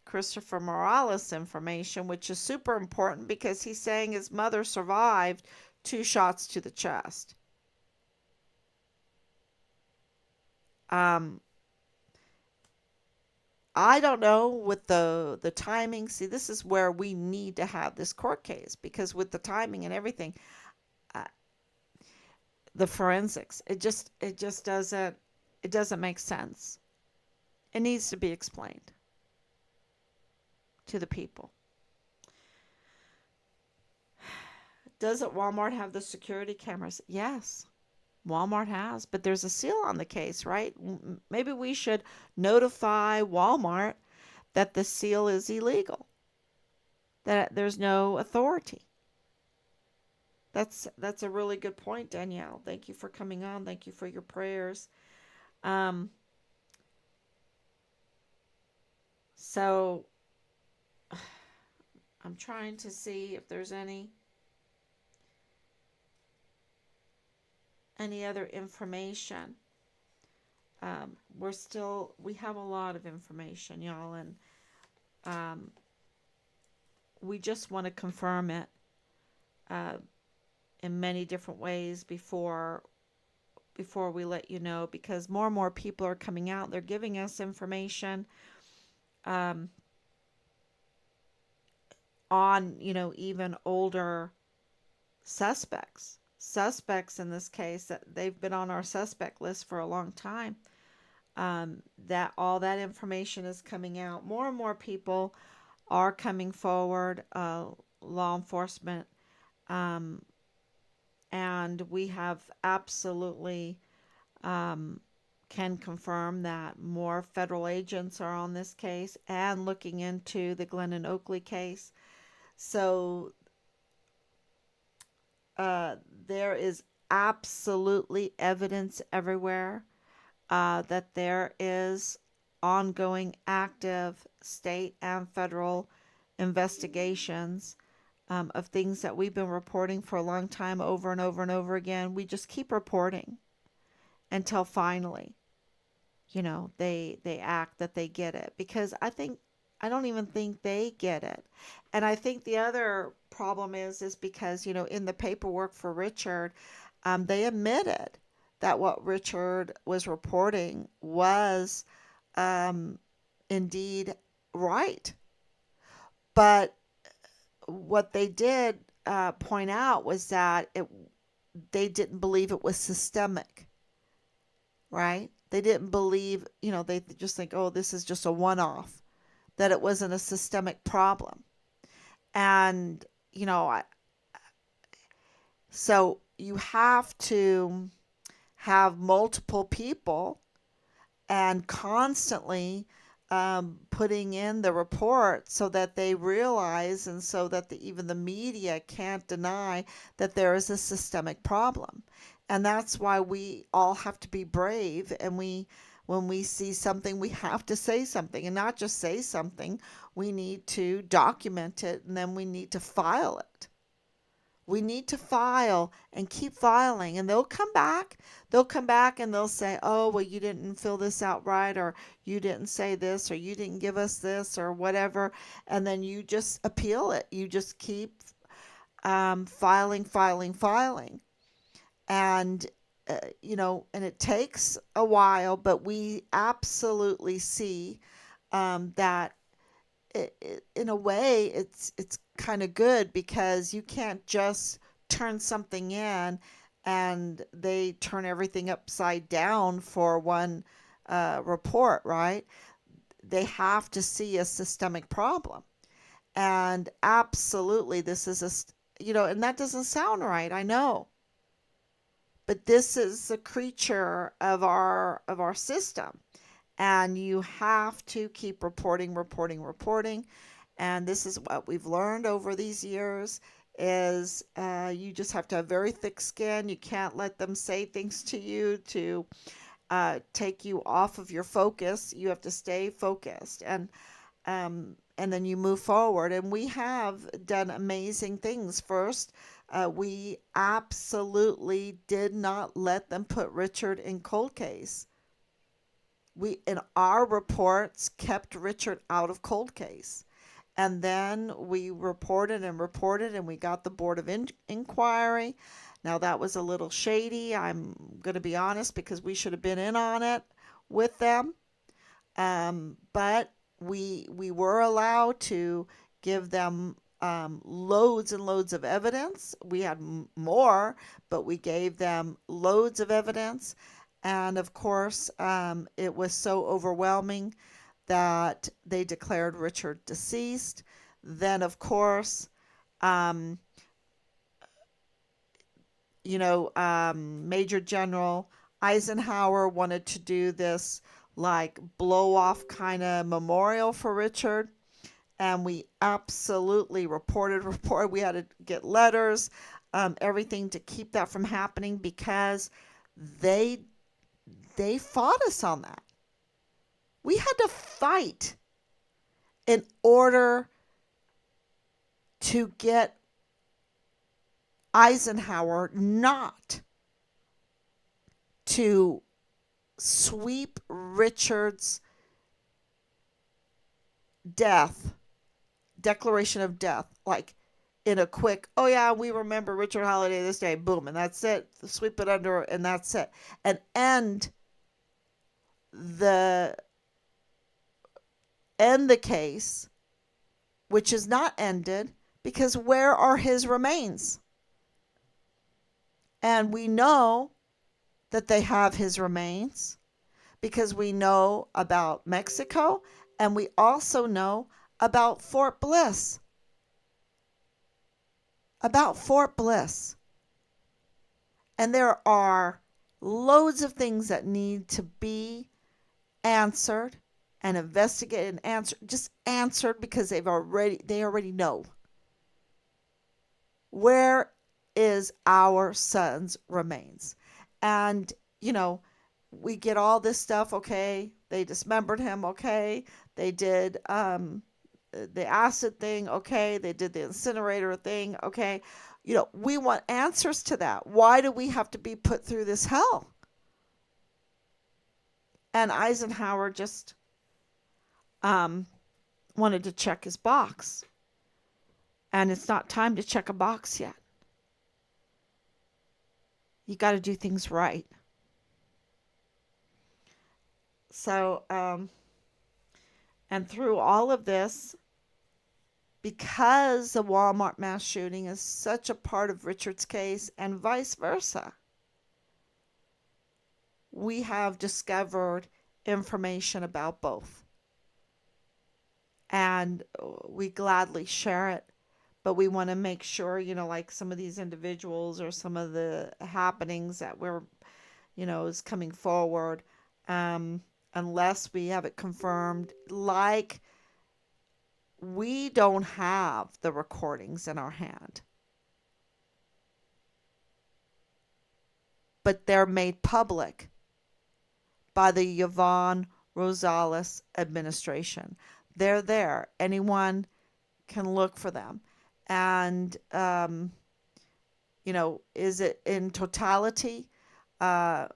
Christopher Morales information, which is super important because he's saying his mother survived 2 shots to the chest. I don't know with the timing. See, this is where we need to have this court case because with the timing and everything, uh, the forensics, it just doesn't make sense. It needs to be explained to the people. Doesn't Walmart have the security cameras? Yes. Walmart has, but there's a seal on the case, right? Maybe we should notify Walmart that the seal is illegal, that there's no authority. That's a really good point, Danielle. Thank you for coming on. Thank you for your prayers. Um, so I'm trying to see if there's any other information we have a lot of information, y'all, and um, we just want to confirm it uh, in many different ways before we let you know, because more and more people are coming out. They're giving us information um, on, even older suspects in this case, that they've been on our suspect list for a long time. That all that information is coming out. More and more people are coming forward, law enforcement, um, and we have absolutely um, can confirm that more federal agents are on this case and looking into the Glennon Oakley case. So uh, there is absolutely evidence everywhere that there is ongoing active state and federal investigations of things that we've been reporting for a long time, over and over and over again. We just keep reporting until finally, they act, that they get it, because I don't even think they get it. And I think the other problem is because, in the paperwork for Richard, they admitted that what Richard was reporting was um, indeed right. But what they did point out was that they didn't believe it was systemic, right? They didn't believe, they just think, oh, this is just a one off, that it wasn't a systemic problem. And, so you have to have multiple people and constantly putting in the report so that they realize, and so that even the media can't deny that there is a systemic problem. And that's why we all have to be brave, and when we see something, we have to say something, and not just say something. We need to document it, and then we need to file it. We need to file and keep filing, and they'll come back. They'll come back and they'll say, oh, well, you didn't fill this out right, or you didn't say this, or you didn't give us this, or whatever. And then you just appeal it. You just keep filing. And, and it takes a while, but we absolutely see that in a way, it's kind of good, because you can't just turn something in and they turn everything upside down for one report, right? They have to see a systemic problem. And absolutely, this is and that doesn't sound right, I know. But this is a creature of our system, and you have to keep reporting. And this is what we've learned over these years, is you just have to have very thick skin. You can't let them say things to you to take you off of your focus. You have to stay focused, and then you move forward. And we have done amazing things. First, we absolutely did not let them put Richard in cold case. We, in our reports, kept Richard out of cold case. And then we reported, and we got the Board of Inquiry. Now, that was a little shady. I'm going to be honest, because we should have been in on it with them. But we were allowed to give them loads and loads of evidence. We had more, but we gave them loads of evidence. And of course, it was so overwhelming that they declared Richard deceased. Then, of course, um, Major General Eisenhower wanted to do this like blow off kind of memorial for Richard. And we absolutely reported. We had to get letters, everything to keep that from happening, because they fought us on that. We had to fight in order to get Eisenhower not to sweep Richard's death, declaration of death, like in a quick, oh yeah, we remember Richard Holiday this day, boom, and that's it. Sweep it under, and that's it. And the end the case, which is not ended, because where are his remains? And we know that they have his remains because we know about Mexico and we also know about Fort Bliss. About Fort Bliss. And there are loads of things that need to be answered and investigated and answered, just answered because they already know. Where is our son's remains? And, we get all this stuff, okay, they dismembered him, okay, they did the acid thing, okay, they did the incinerator thing, okay. We want answers to that. Why do we have to be put through this hell? And Eisenhower just um, wanted to check his box. And it's not time to check a box yet. You got to do things right. So, and through all of this, because the Walmart mass shooting is such a part of Richard's case and vice versa, we have discovered information about both. And we gladly share it, but we want to make sure, like some of these individuals or some of the happenings that we're, is coming forward, um, unless we have it confirmed, like we don't have the recordings in our hand, but they're made public by the Yvonne Rosales administration. They're there. Anyone can look for them. And, is it in totality? Uh,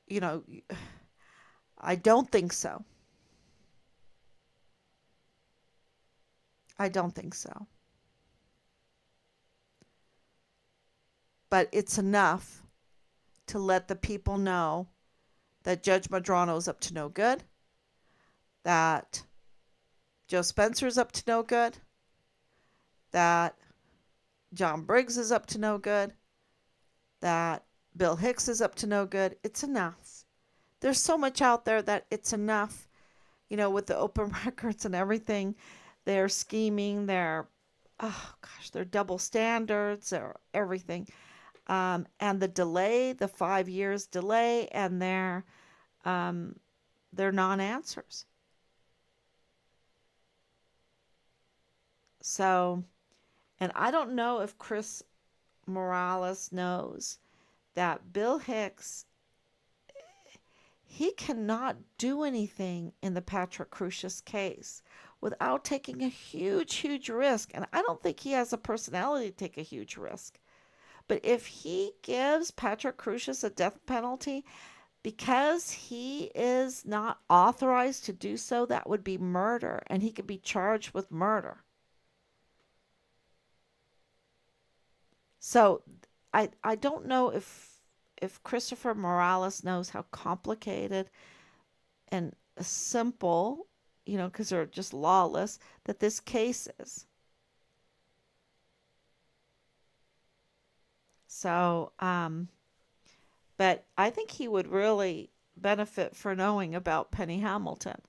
you know, I don't think so. I don't think so. But it's enough to let the people know that Judge Madrano's up to no good, that Joe Spencer's up to no good, that John Briggs is up to no good, that Bill Hicks is up to no good. It's enough. There's so much out there that it's enough, with the open records and everything. They're scheming, oh gosh, they're double standards, they're everything. And the delay, the 5 years delay, and um, their non-answers. So, and I don't know if Chris Morales knows that Bill Hicks, he cannot do anything in the Patrick Crusius case without taking a huge, huge risk. And I don't think he has a personality to take a huge risk. But if he gives Patrick Crusius a death penalty, because he is not authorized to do so, that would be murder, and he could be charged with murder. So I don't know if Christopher Morales knows how complicated and simple, because they're just lawless, that this case is. So, but I think he would really benefit for knowing about Penny Hamilton.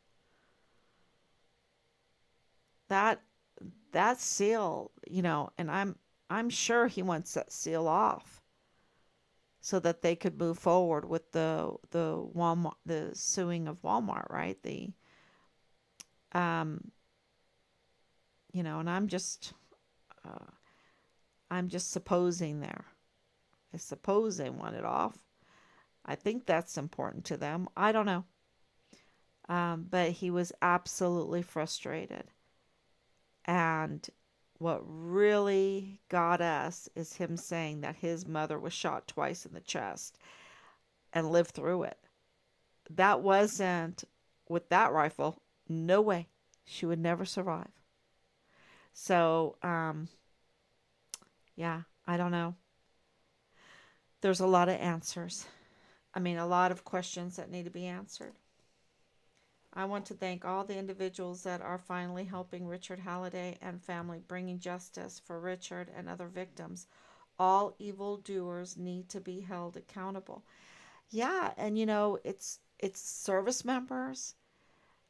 That that seal, and I'm sure he wants that seal off so that they could move forward with the Walmart, the suing of Walmart, right? Um, and uh, I'm just supposing there. I suppose they want it off. I think that's important to them. I don't know. But he was absolutely frustrated. And what really got us is him saying that his mother was shot twice in the chest. and live through it. That wasn't with that rifle. No way. She would never survive. So, yeah, I don't know. There's a lot of answers. I mean, a lot of questions that need to be answered. I want to thank all the individuals that are finally helping Richard Halliday and family, bringing justice for Richard and other victims. All evildoers need to be held accountable. Yeah, and it's service members.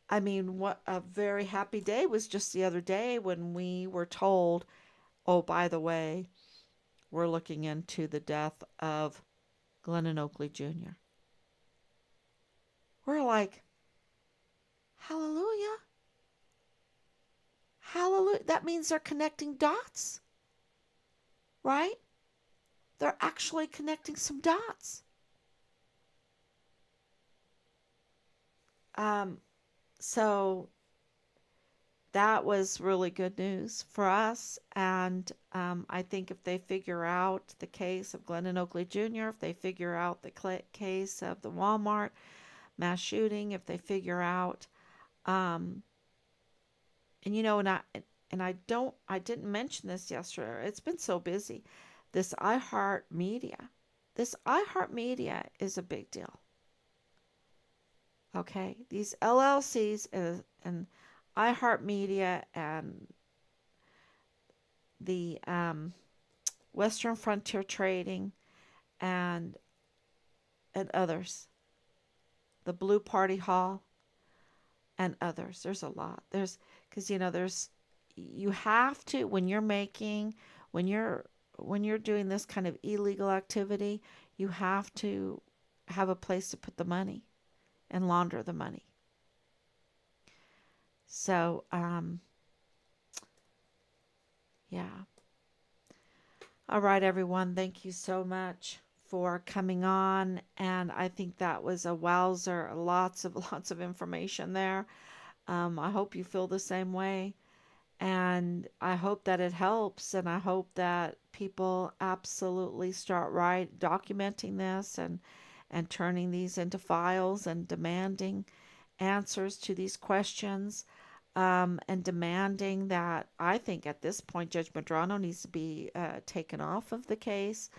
I mean, what a very happy day was just the other day when we were told, oh, by the way, we're looking into the death of Glennon Oakley Jr. We're like, hallelujah, hallelujah. That means they're connecting dots, right? They're actually connecting some dots. Um, so that was really good news for us. And I think if they figure out the case of Glennon Oakley Jr., if they figure out the case of the Walmart mass shooting, if they figure out, um, and I didn't mention this yesterday. It's been so busy. This iHeart Media, this iHeart Media is a big deal. Okay, these LLCs and iHeartMedia and the Western Frontier Trading and others, the Blue Party Hall and others. There's a lot. There's because there's you have to when you're making when you're when you're doing this kind of illegal activity, you have to have a place to put the money and launder the money. So, yeah. All right, everyone. Thank you so much for coming on. And I think that was a wowzer. Lots of lots of information there. I hope you feel the same way. And I hope that it helps. And I hope that people absolutely start documenting this and turning these into files and demanding answers to these questions, and demanding that I think at this point Judge Madrano needs to be taken off of the case.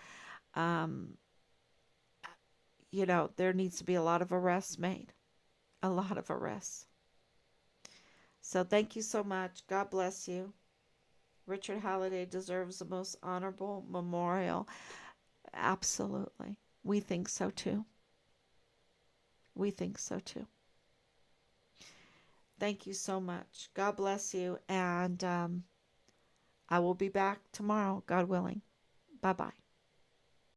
Um, there needs to be a lot of arrests made, a lot of arrests. So thank you so much. God bless you. Richard Halliday deserves the most honorable memorial. Absolutely. We think so too. We think so too. Thank you so much. God bless you. And I will be back tomorrow, God willing. Bye bye.